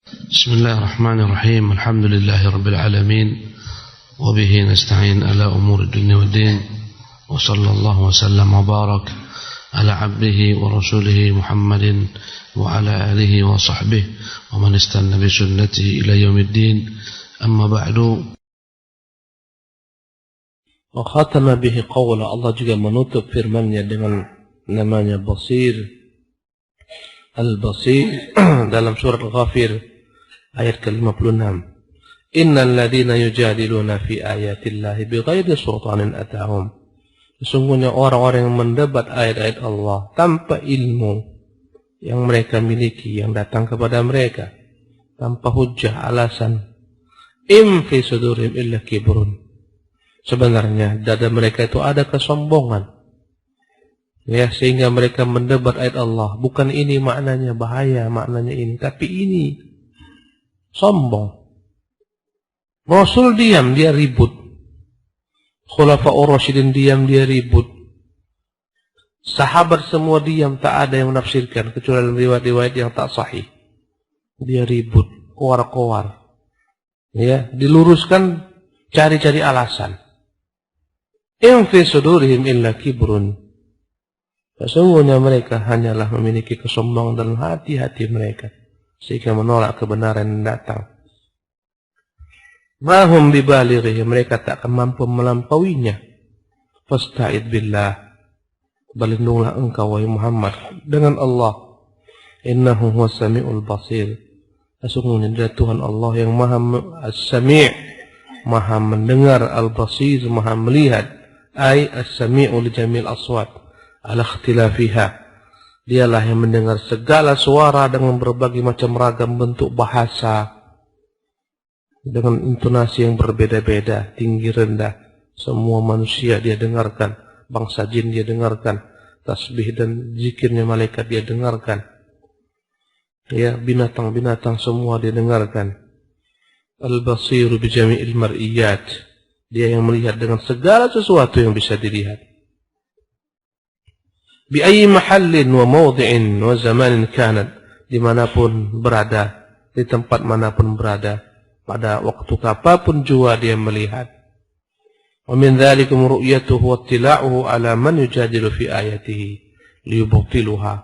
بسم الله الرحمن الرحيم. الحمد لله رب العالمين، وبه نستعين على أمور الدنيا والدين، وصلى الله وسلم وبارك على عبده ورسوله محمد وعلى آله وصحبه ومن استنى بسنته إلى يوم الدين. أما بعد. وختم به قول Allah juga menutup firman-Nya dengan namanya Basir. Al-Basir dalam surat Ghafir ayat ke-56. Innal ladzina yujadiluna fi ayatillahi bighairi sultanin atahum. Sesungguhnya orang-orang yang mendebat ayat-ayat Allah tanpa ilmu yang mereka miliki, yang datang kepada mereka tanpa hujjah, alasan. Im fi sudurihim illa kibrun. Sebenarnya dada mereka itu ada kesombongan, ya, sehingga mereka mendebat ayat Allah. Bukan ini maknanya bahaya, maknanya ini, tapi ini sombong. Rasul diam, dia ribut. Khulafa'ur Rasyidin diam, dia ribut. Sahabat semua diam, tak ada yang menafsirkan kecuali dalam riwayat-riwayat yang tak sahih. Dia ribut, kowar-kowar, ya, diluruskan, cari-cari alasan. In fi sudurihim illa kibrun. Sesungguhnya mereka hanyalah memiliki kesombongan dalam hati-hati mereka, sehingga menolak kebenaran yang datang. Mahum bibalighi, mereka tak akan mampu melampauinya. Fasta'id billah, berlindunglah engkau wahai Muhammad dengan Allah. Innahu huwas samiul basir. Sesungguhnya dia Tuhan Allah yang Maha As-Sami', Maha mendengar, Al-Basir, Maha melihat. Ay as-sami'u li jamil aswat ala ikhtilafiha. Dialah yang mendengar segala suara dengan berbagai macam ragam bentuk bahasa, dengan intonasi yang berbeda-beda, tinggi rendah. Semua manusia dia dengarkan, bangsa jin dia dengarkan, tasbih dan zikirnya malaikat dia dengarkan, ya, binatang-binatang semua dia dengarkan. Al-Basiru bi jami'il mar'iyat. Dia yang melihat dengan segala sesuatu yang bisa dilihat. Bi ayyi mahallin wa mawdi'in wa zamanin kanat, dimanapun berada, di tempat manapun berada, pada waktu apapun jua dia melihat. Wa min dzalikum ru'yatuhu wa ittila'uhu ala man yujadilu fi ayatihi liyubtiluha.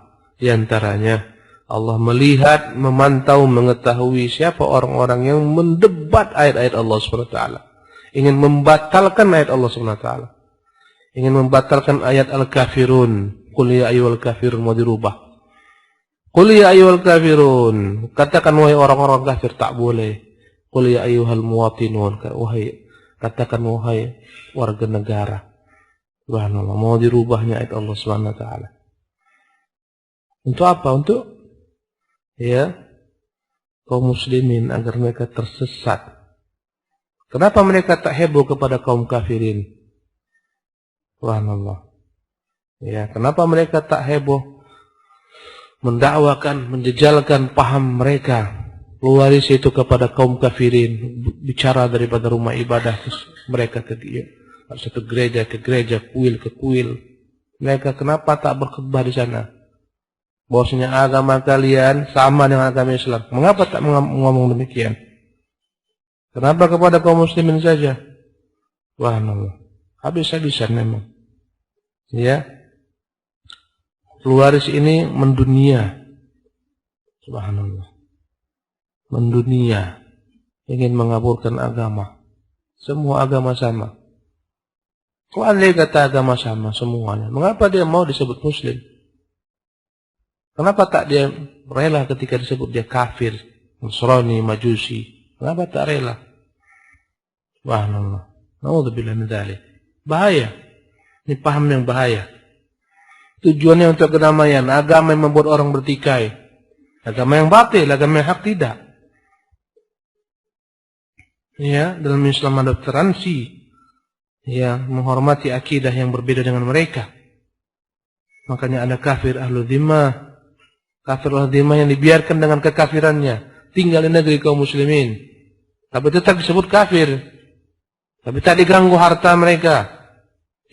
Di antaranya Allah melihat, memantau, mengetahui siapa orang-orang yang mendebat ayat-ayat Allah SWT, ingin membatalkan ayat Allah SWT, ingin membatalkan ayat Al-Kafirun. Qul ya ayyuhal kafirun, mau dirubah. Qul ya ayyuhal kafirun, katakan wahai orang-orang kafir, tak boleh. Qul ya ayyuhal muwatinun, katakan wahai warga negara. Subhanallah, mau dirubahnya ayat Allah SWT. Untuk apa? Untuk, ya, kaum muslimin agar mereka tersesat. Kenapa mereka tak heboh kepada kaum kafirin? Subhanallah. Ya, kenapa mereka tak heboh mendakwakan, menjejalkan paham mereka, pewaris itu kepada kaum kafirin, bicara daripada rumah ibadah mereka ke satu gereja ke gereja, kuil ke kuil. Mereka kenapa tak berkhutbah di sana? Bahwasanya agama kalian sama dengan agama Islam. Mengapa tak ngomong demikian? Kenapa kepada kaum muslimin saja? Subhanallah. Habis-habisan memang. Ya. Pewaris ini mendunia. Subhanallah. Mendunia. Ingin mengaburkan agama. Semua agama sama. Kok andai kata agama sama semuanya? Mengapa dia mau disebut muslim? Kenapa tak dia rela ketika disebut dia kafir, Nasrani, Majusi? Kenapa tak rela? Subhanallah. Na'udzubillah min dzalik. Bahaya. Ini paham yang bahaya. Tujuannya untuk kedamaian. Agama yang membuat orang bertikai. Agama yang batil, agama yang hak tidak. Ya, dalam Islam ada toleransi. Ya, menghormati akidah yang berbeda dengan mereka. Makanya ada kafir ahlu dhimmah. Kafir ahlu dhimmah yang dibiarkan dengan kekafirannya. Tinggal di negeri kaum muslimin. Tapi tetap disebut kafir. Tapi tak diganggu harta mereka,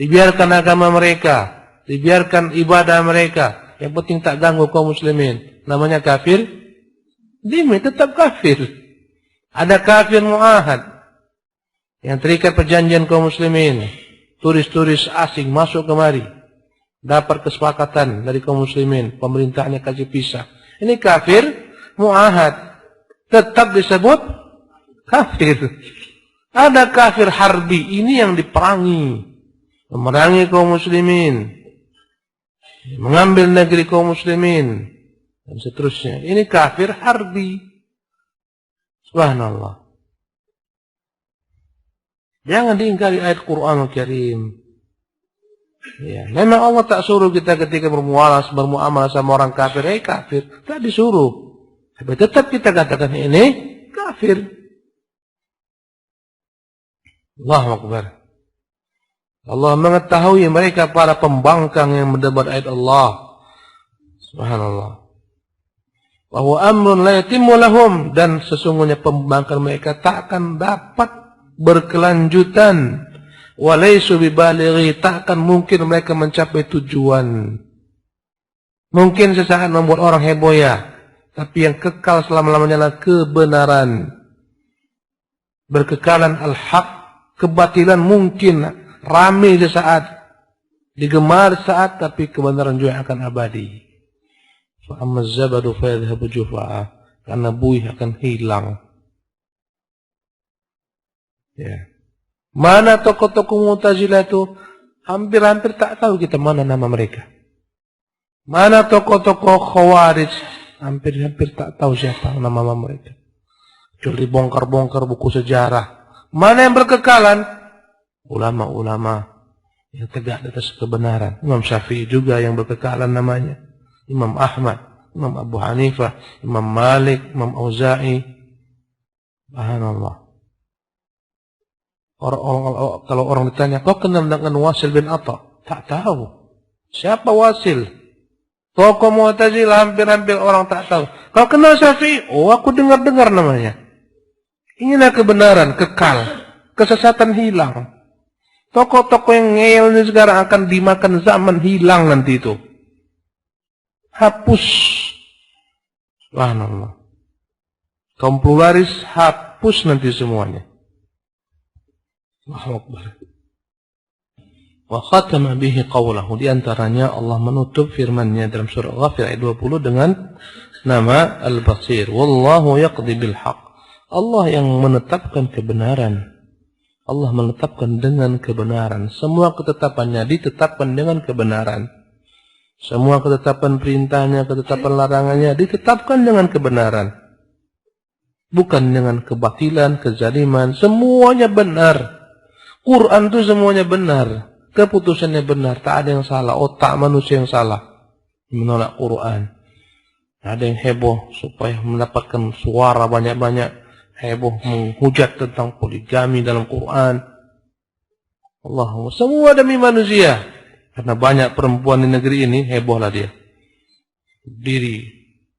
dibiarkan agama mereka, dibiarkan ibadah mereka. Yang penting tak ganggu kaum muslimin. Namanya kafir Dhimmi tetap kafir. Ada kafir mu'ahad yang terikat perjanjian kaum muslimin. Turis-turis asing masuk kemari, dapat kesepakatan dari kaum muslimin, pemerintahnya kasih pisah. Ini kafir mu'ahad, tetap disebut kafir. Ada kafir harbi, ini yang diperangi, memerangi kaum muslimin, mengambil negeri kaum muslimin, dan seterusnya. Ini kafir harbi. Subhanallah. Jangan diingkari ayat Quran Al-Karim. Ya, memang Allah tak suruh kita ketika bermuamalah sama orang kafir, kafir. Tak disuruh. Tapi tetap kita katakan ini kafir. Allahu Akbar. Allah mengetahui mereka para pembangkang yang mendebat ayat Allah. Subhanallah. Bahwa amrun la yatimmu lahum, dan sesungguhnya pembangkang mereka tak akan dapat berkelanjutan. Walaisu bibalighi, tak akan mungkin mereka mencapai tujuan. Mungkin sesaat membuat orang heboh ya, tapi yang kekal selama-lamanya adalah kebenaran. Berkekalan al-haq, kebatilan mungkin ramai sesaat, digemar saat, tapi kebenaran juga akan abadi. Fa'amma zabadu fayadhabu jufa'a, karena buih akan hilang. Ya. Mana tokoh-tokoh Mu'tazilah itu? Hampir-hampir tak tahu kita mana nama mereka. Mana tokoh-tokoh Khawarij? Hampir-hampir tak tahu siapa nama mereka. Kecuali bongkar-bongkar buku sejarah. Mana yang berkekalan? Ulama-ulama yang tegak di atas kebenaran. Imam Syafi'i juga yang berkekalan namanya. Imam Ahmad, Imam Abu Hanifah, Imam Malik, Imam Auza'i. Subhanallah. Kalau orang ditanya, kau kenal dengan Wasil bin Atta? Tak tahu. Siapa Wasil? Tokoh Mu'tazilah hampir-hampir orang tak tahu. Kau kenal Syafi'i? Oh, aku dengar-dengar namanya. Inilah kebenaran, kekal. Kesesatan hilang. Tokoh-tokoh yang ngeyel ini sekarang akan dimakan zaman, hilang nanti itu. Hapus. Subhanallah. Kaum pluralis hapus nanti semuanya. Allahu Akbar. Wa khatama bihi qawlahu, di antaranya Allah menutup firman-Nya dalam surah Ghafir ayat 20 dengan nama Al-Basir. Wallahu yaqdi bil haqq. Allah yang menetapkan kebenaran. Allah menetapkan dengan kebenaran. Semua ketetapannya ditetapkan dengan kebenaran. Semua ketetapan perintahnya, ketetapan larangannya ditetapkan dengan kebenaran. Bukan dengan kebatilan, kezaliman. Semuanya benar. Quran itu semuanya benar. Keputusannya benar. Tak ada yang salah. Otak manusia yang salah menolak Quran. Ada yang heboh supaya mendapatkan suara banyak-banyak. Heboh menghujat tentang poligami dalam Quran. Allahumma, semua demi manusia. Karena banyak perempuan di negeri ini, hebohlah dia. Diri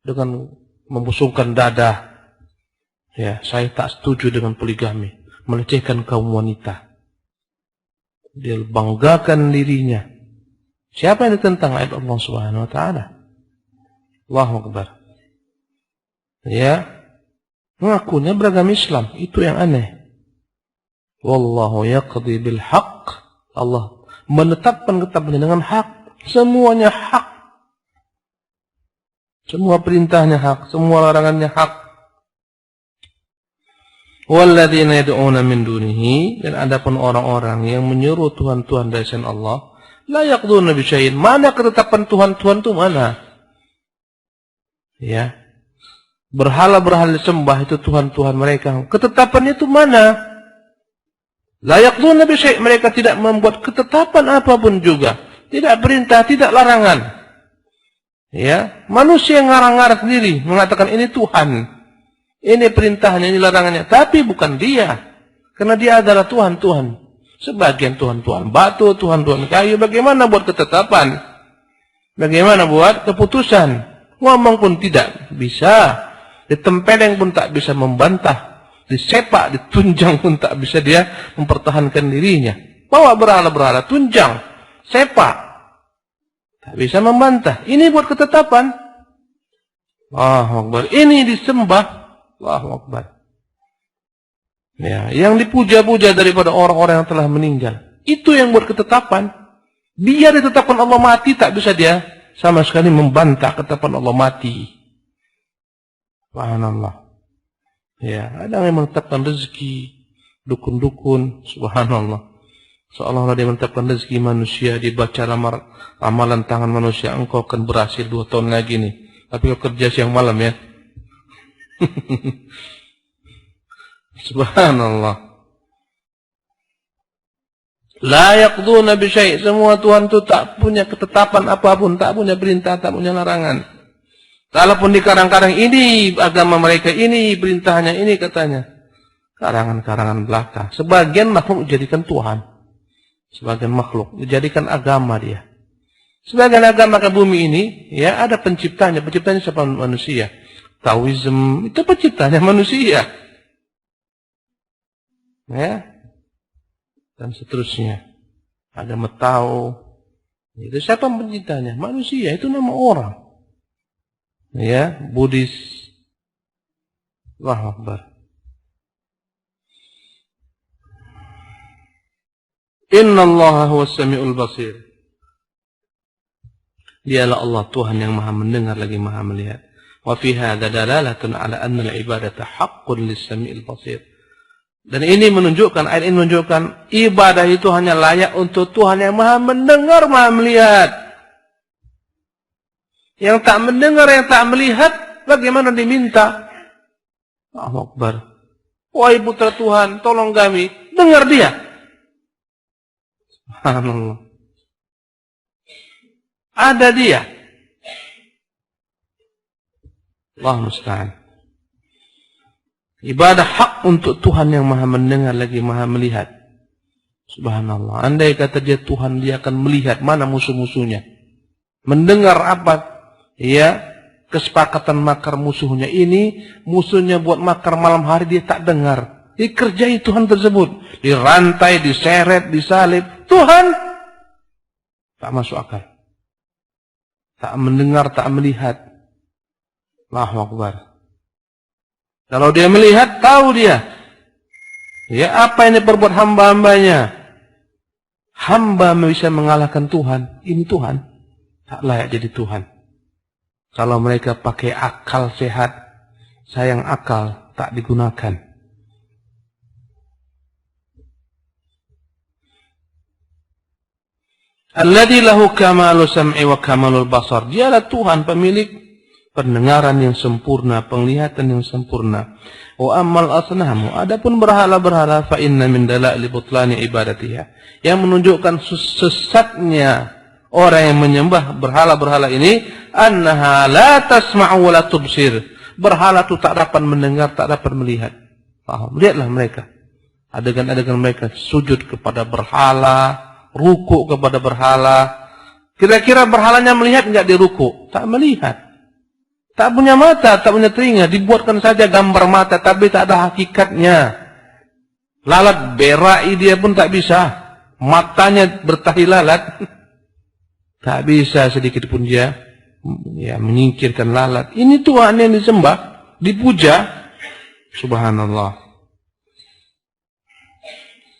dengan membusungkan dada. Ya, saya tak setuju dengan poligami. Melecehkan kaum wanita. Dia banggakan dirinya. Siapa yang ditentang ayat Allah Subhanahu wa taala? Allahu Akbar. Ya, mengakunya beragama Islam, itu yang aneh. Wallahu yaqdi bil haqq. Allah menetapkan ketetapannya dengan hak. Semuanya hak. Semua perintahnya hak, semua larangannya hak. Walladzina yad'una min dunihi, dan adapun orang-orang yang menyeru Tuhan-Tuhan dari selain Allah, la yaqduna bi syai'in. Mana ketetapan Tuhan-Tuhan itu mana? Ya. Berhala-berhala disembah itu Tuhan-Tuhan mereka. Ketetapannya itu mana? La yaqduna bi syai', mereka tidak membuat ketetapan apapun juga. Tidak perintah, tidak larangan. Ya, manusia yang ngarang-ngarang sendiri mengatakan ini Tuhan. Ini perintahnya, ini larangannya. Tapi bukan dia. Karena dia adalah Tuhan-Tuhan. Sebagian Tuhan-Tuhan batu, Tuhan-Tuhan kayu. Bagaimana buat ketetapan? Bagaimana buat keputusan? Ngomong pun tidak bisa. Ditempeleng pun tak bisa membantah. Disepak, ditunjang pun tak bisa dia mempertahankan dirinya. Bawa berhala-berhala, tunjang, sepak. Tak bisa membantah. Ini buat ketetapan. Allahu Akbar. Ini disembah. Allahu Akbar. Ya, yang dipuja-puja daripada orang-orang yang telah meninggal. Itu yang buat ketetapan. Dia ditetapkan Allah mati, tak bisa dia sama sekali membantah ketetapan Allah mati. Subhanallah. Ya, ada yang menetapkan rezeki, dukun-dukun, subhanallah. Seolah-olah dia menetapkan rezeki manusia, dibaca amalan tangan manusia, engkau akan berhasil 2 tahun lagi nih. Tapi kau kerja siang malam ya. Subhanallah. La yaqduna bi syai'. Semua Tuhan itu tak punya ketetapan apapun, tak punya perintah, tak punya larangan. Kalaupun di karang-karang ini agama mereka ini, perintahnya ini katanya. Karangan-karangan belaka. Sebagian makhluk dijadikan Tuhan. Sebagian makhluk dijadikan agama dia. Sebagian agama ke bumi ini, ya ada penciptanya. Penciptanya siapa? Manusia. Taoism itu penciptanya manusia. Ya. Dan seterusnya. Ada Metau. Itu siapa penciptanya? Manusia. Itu nama orang. Ya, Buddhis. Allahu Akbar. Innallaha huwas samiul basir. Dialah Allah Tuhan yang Maha mendengar lagi Maha melihat. Wa fi hadza dalalatun ala anna al-ibadata haqqun lis-sami'il basir. Dan ini menunjukkan, ayat ini menunjukkan ibadah itu hanya layak untuk Tuhan yang Maha mendengar, Maha melihat. Yang tak mendengar, yang tak melihat, bagaimana diminta? Allahu Akbar. Wahai putra Tuhan, tolong kami, dengar dia. Subhanallah. Ada dia. Allah musta'an. Ibadah hak untuk Tuhan yang Maha mendengar lagi Maha melihat. Subhanallah. Andai kata dia Tuhan, dia akan melihat mana musuh-musuhnya. Mendengar apa? Ya, kesepakatan makar musuhnya ini, musuhnya buat makar malam hari dia tak dengar. Dikerjai Tuhan tersebut. Dirantai, diseret, disalib. Tuhan tak masuk akal. Tak mendengar, tak melihat. Allahu Akbar. Kalau dia melihat, tahu dia. Ya, apa yang diperbuat hamba-hambanya. Hamba bisa mengalahkan Tuhan. Ini Tuhan. Tak layak jadi Tuhan. Kalau mereka pakai akal sehat, sayang akal tak digunakan. Alladzi lahu kamalu sam'i wa kamalul basar. Dialah Tuhan pemilik pendengaran yang sempurna, penglihatan yang sempurna. Wa ammal asnamu, adapun berhala-berhala, fa inna min dalail butlani ibadatiha, yang menunjukkan sesatnya orang yang menyembah berhala-berhala ini, annaha la tasma'u wa la tubsir. Berhala itu tak dapat mendengar, tak dapat melihat. Lihatlah mereka. Adegan-adegan mereka sujud kepada berhala, rukuk kepada berhala. Kira-kira berhalanya melihat enggak di rukuk? Tak melihat. Tak punya mata, tak punya telinga, dibuatkan saja gambar mata, tapi tak ada hakikatnya. Lalat berai dia pun tak bisa. Matanya bertahi lalat. Tak bisa sedikit pun dia ya, menyingkirkan lalat. Ini Tuhan yang disembah, dipuja. Subhanallah.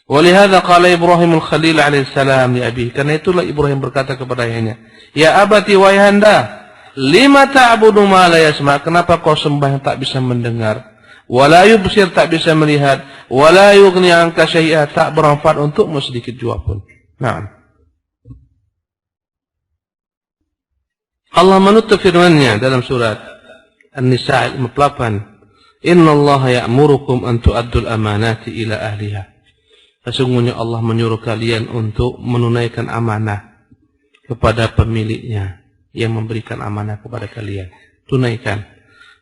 Walihada qala Ibrahim al-Khalil alaihissalam li abihi. Karena itulah Ibrahim berkata kepada ayahnya, ya abati wahai handa, lima ta'budu ma la yasma'. Kenapa kau sembah yang tak bisa mendengar? Wala yubsir, tak bisa melihat. Wala yughni 'anka syai'a, tak bermanfaat untukmu sedikit jua pun. Naam. Allah menutup firman-Nya dalam surat An-Nisa ayat 58. Innallaha ya'murukum an tu'addul amanati ila ahliha. Sesungguhnya Allah menyuruh kalian untuk menunaikan amanah kepada pemiliknya yang memberikan amanah kepada kalian. Tunaikan.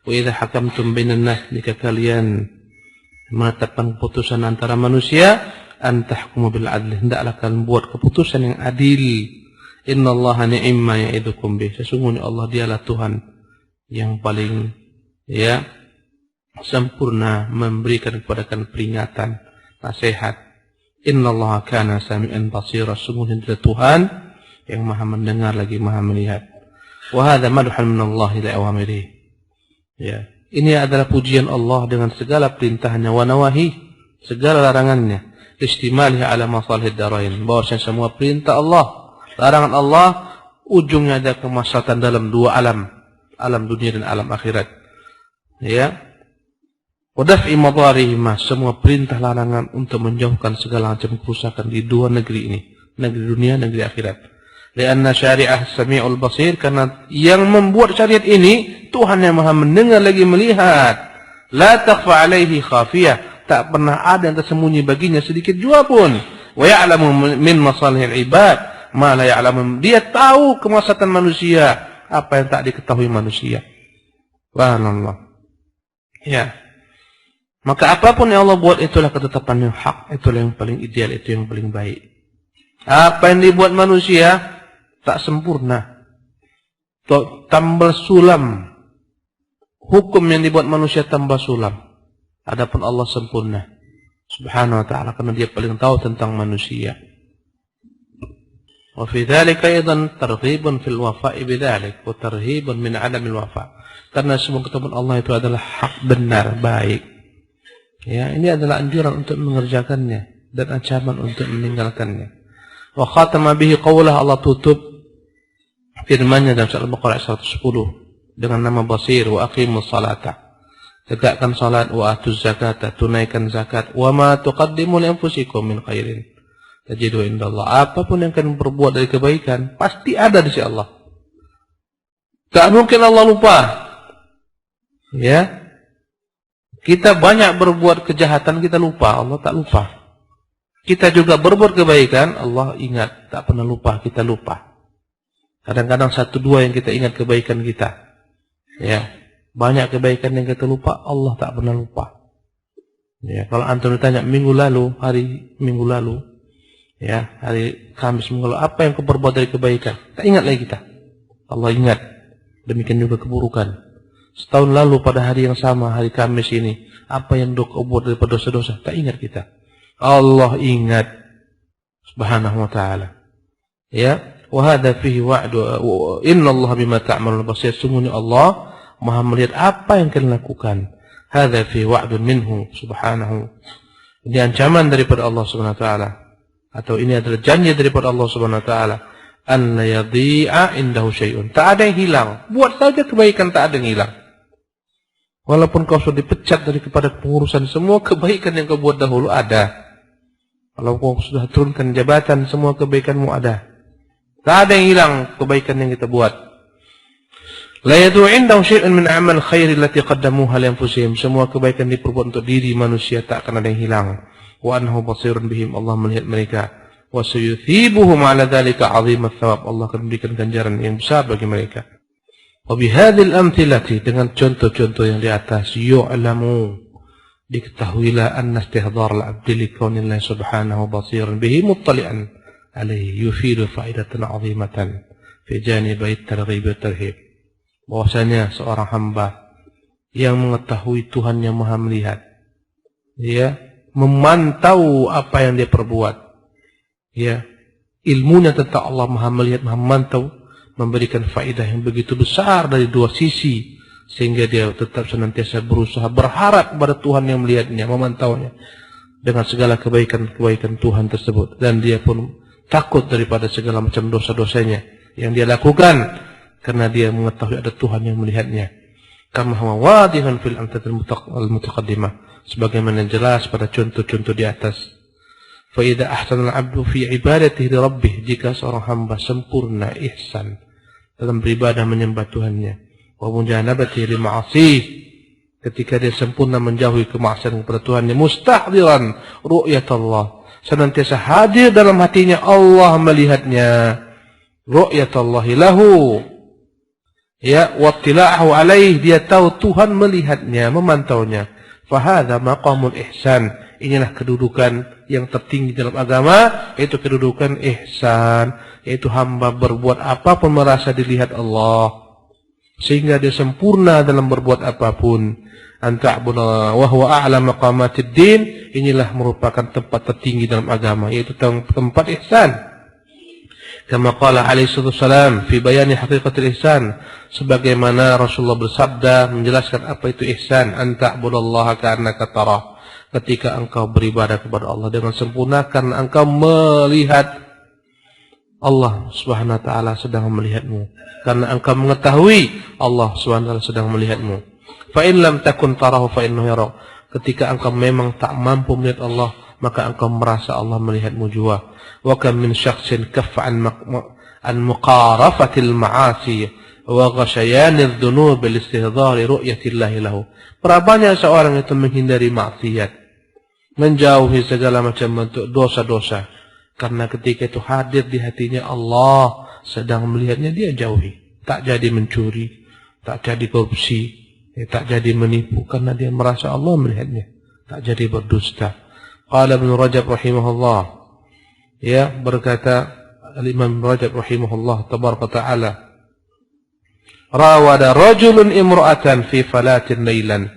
Wa idza hakamtum bainan nas, jika kalian menetapkan keputusan antara manusia, an tahkumu bil adl, hendaklah kalian buat keputusan yang adil. Innallaha ni'ma ya'idukum bih. Sesungguhnya Allah dialah Tuhan yang paling ya sempurna memberikan kepada kalian peringatan, nasihat. Innallaha kana sami'an basira. Sesungguhnya dia Tuhan yang Maha mendengar lagi Maha melihat. Wa hadza madhun min Allah ila awamirihi. Ya, ini adalah pujian Allah dengan segala perintahnya wa nawahi, segala larangannya, istimalihi ala masalihid darain, bahwasanya semua perintah Allah, larangan Allah ujungnya ada kemaslahatan dalam dua alam, alam dunia dan alam akhirat. Ya. Wa daf'i madarihima, semua perintah larangan untuk menjauhkan segala macam kerusakan di dua negeri ini, negeri dunia, negeri akhirat. Lianna syari'ah sami'ul basir, karena yang membuat syariat ini Tuhan yang Maha mendengar lagi melihat. La takhfa alaihi khafiyah, tak pernah ada yang tersembunyi baginya sedikit jua pun. Wa ya'lamu min masalihil ibad ma la ya'lamu, dia tahu kemaslahatan manusia apa yang tak diketahui manusia. Subhanallah. Ya. Maka apapun yang Allah buat itulah ketetapan yang hak, itulah yang paling ideal, itu yang paling baik. Apa yang dibuat manusia tak sempurna, tambal sulam. Hukum yang dibuat manusia tambah sulam. Adapun Allah sempurna, subhanahu wa ta'ala, karena dia paling tahu tentang manusia. Wa fi dzalika aidan targhibun fil wafa'i bidzalik wa tarhibun min 'adamil wafa'. Karena semua ketetapan Allah itu adalah hak, benar, baik. Ya, ini adalah anjuran untuk mengerjakannya dan ancaman untuk meninggalkannya. Wa khatama bihi qawlah, Allah tutup firman-Nya dalam surah Al-Baqarah 110 dengan nama Basir. Wa aqimus salata, tegakkan salat, wa atuz zakata, tunaikan zakat, wa ma tuqaddimu li anfusikum min khairin tajidu indallah. Apapun yang kalian berbuat dari kebaikan pasti ada di sisi Allah. Tak mungkin Allah lupa. Ya. Kita banyak berbuat kejahatan, kita lupa, Allah tak lupa. Kita juga berbuat kebaikan, Allah ingat, tak pernah lupa, kita lupa. Kadang-kadang satu dua yang kita ingat kebaikan kita. Ya, banyak kebaikan yang kita lupa, Allah tak pernah lupa. Ya, kalau antum ditanya hari minggu lalu, ya, hari Kamis minggu lalu, apa yang kau perbuat dari kebaikan? Tak ingat lagi kita. Allah ingat. Demikian juga keburukan. Setahun lalu pada hari yang sama, hari Kamis ini, apa yang kau buat daripada dosa-dosa, tak ingat kita. Allah ingat, subhanahu wa ta'ala. Ya, wa hadha fihi wa'du, inna Allah bima ta'malun basir. Sungguhnya Allah Maha melihat apa yang kalian lakukan. Hadha fihi wa'dun minhu subhanahu. Ini ancaman daripada Allah subhanahu wa ta'ala, atau ini adalah janji daripada Allah subhanahu wa ta'ala. An la yadhi'a indahu syai'un, tak ada yang hilang. Buat saja kebaikan, tak ada yang hilang. Walaupun kau sudah dipecat dari kepada pengurusan, semua kebaikan yang kau buat dahulu ada. Kalau kau sudah turunkan jabatan, semua kebaikanmu ada. Tak ada yang hilang kebaikan yang kita buat. La yadhu indahu syai'un min amal khairi allati qaddamuha li anfusihim. Semua kebaikan diperbuat untuk diri manusia, tak akan ada yang hilang. Wa annahu basirun bihim, Allah melihat mereka. Wa sayuthibuhum ala dzalika 'azimat thawab, Allah akan memberikan ganjaran yang besar bagi mereka. Wa bihadzal amthilati, dengan contoh-contoh yang di atas, yu'lamu, diketahuilah anna istihdhar al-'abdi li kaunillahi subhanahu basiran bihi muttali'an alaihi yufidu faidatan 'azimatan fi janibi at-targhib wa tarhib. Bahwasanya seorang hamba yang mengetahui Tuhan yang Maha melihat, ya, memantau apa yang dia perbuat, ya, ilmunya tentang Allah Maha melihat, Maha memantau, memberikan faedah yang begitu besar dari dua sisi, sehingga dia tetap senantiasa berusaha berharap kepada Tuhan yang melihatnya, memantaunya dengan segala kebaikan-kebaikan Tuhan tersebut, dan dia pun takut daripada segala macam dosa-dosanya yang dia lakukan, karena dia mengetahui ada Tuhan yang melihatnya. Kama huwa wadihan fil amthalatil mutaqaddimah, sebagaimana jelas pada contoh-contoh di atas. Fa idza ahsana al-'abdu fi ibadatihi li rabbih, jika seorang hamba sempurna ihsan dalam beribadah menyembah Tuhannya, wa mujanabatihi li ma'asih, ketika dia sempurna menjauhi kemaksiatan kepada Tuhannya, mustahdiran ru'yatullah, senantiasa hadir dalam hatinya Allah melihatnya, ru'yatullahi lahu, ya, wa tila'ahu alaih, dia tahu Tuhan melihatnya, memantaunya. Fa hadza maqamul ihsan, inilah kedudukan yang tertinggi dalam agama, yaitu kedudukan ihsan, yaitu hamba berbuat apapun merasa dilihat Allah, sehingga dia sempurna dalam berbuat apapun. Anta'budu wa huwa a'la maqamatid din, inilah merupakan tempat tertinggi dalam agama, yaitu tempat ihsan. Kama qala alaihi salam fi bayani haqiqatil ihsan, sebagaimana Rasulullah bersabda menjelaskan apa itu ihsan, anta ta'budallaha ka'annaka tarah, ketika engkau beribadah kepada Allah dengan sempurna karena engkau melihat Allah Subhanahu wa taala sedang melihatmu, karena engkau mengetahui Allah Subhanahu wa taala sedang melihatmu. Fa in lam takun tarahu fa innahu yara, ketika engkau memang tak mampu melihat Allah, maka engkau merasa Allah melihatmu juga. Wa kam min syakhsin kaffa an muqarafatil ma'asi wa ghasyayanidh dhunub bil istihdari ru'yatillahi lahu. Berapa banyak seorang itu menghindari maksiat, menjauhi segala macam bentuk dosa-dosa, karena ketika itu hadir di hatinya Allah sedang melihatnya, dia jauhi. Tak jadi mencuri, tak jadi korupsi, tak jadi menipu, karena dia merasa Allah melihatnya. Tak jadi berdusta. Qala Ibn Rajab rahimahullah, ya, berkata Al-Imam Rajab rahimahullah tabaraka ta'ala, rawada rajulun imra'atan fi falatin laylan.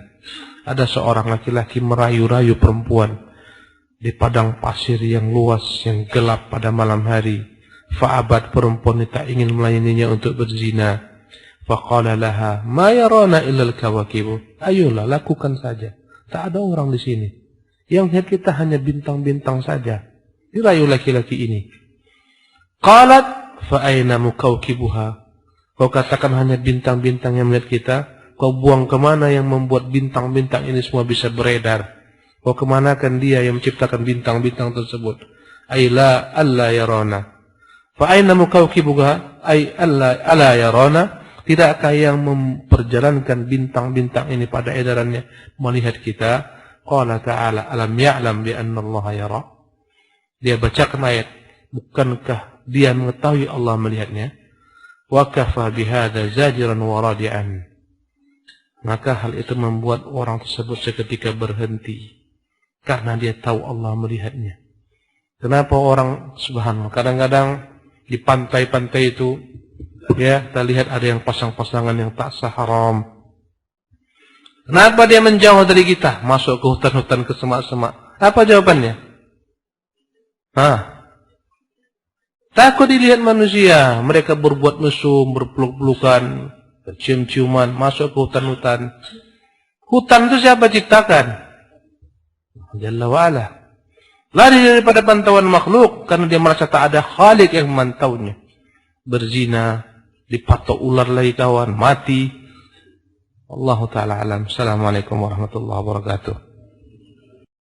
Ada seorang laki-laki merayu-rayu perempuan di padang pasir yang luas, yang gelap pada malam hari. Fa'abad, perempuan itu tak ingin melayaninya untuk berzina. Faqala laha ma yarana illa al-kawakibu, ayolah lakukan saja, tak ada orang di sini, yang lihat kita hanya bintang-bintang saja. Dirayu laki-laki ini. Qalat fa aina mukawkibuha, kau katakan hanya bintang-bintang yang melihat kita, kau buang kemana yang membuat bintang-bintang ini semua bisa beredar? Kau kemanakan dia yang menciptakan bintang-bintang tersebut? Ay la alla yarana. Fa aina mukawkibuha ay alla yarana, tidakkah yang memperjalankan bintang-bintang ini pada edarannya melihat kita? Qala ta'ala alam ya'lam bi anna Allah yara. Dia bacakan ayat, bukankah dia mengetahui Allah melihatnya? Wa kafa bihadza zajiran wa radi'an. Maka hal itu membuat orang tersebut seketika berhenti, karena dia tahu Allah melihatnya. Kenapa orang, subhanallah, kadang-kadang di pantai-pantai itu, ya, kita lihat ada yang pasang-pasangan yang tak sah, haram. Kenapa dia menjauh dari kita, masuk ke hutan-hutan, ke semak-semak? Apa jawabannya? Takut dilihat manusia. Mereka berbuat mesum, berpeluk-pelukan, cium-ciuman, masuk ke hutan-hutan. Hutan itu siapa ciptakan? Jalla wa'ala. Lari daripada pantauan makhluk karena dia merasa tak ada khalik yang memantaunya. Berzina, dipatok ular lagi kawan, mati. Allah Ta'ala alam. Assalamualaikum warahmatullahi wabarakatuh.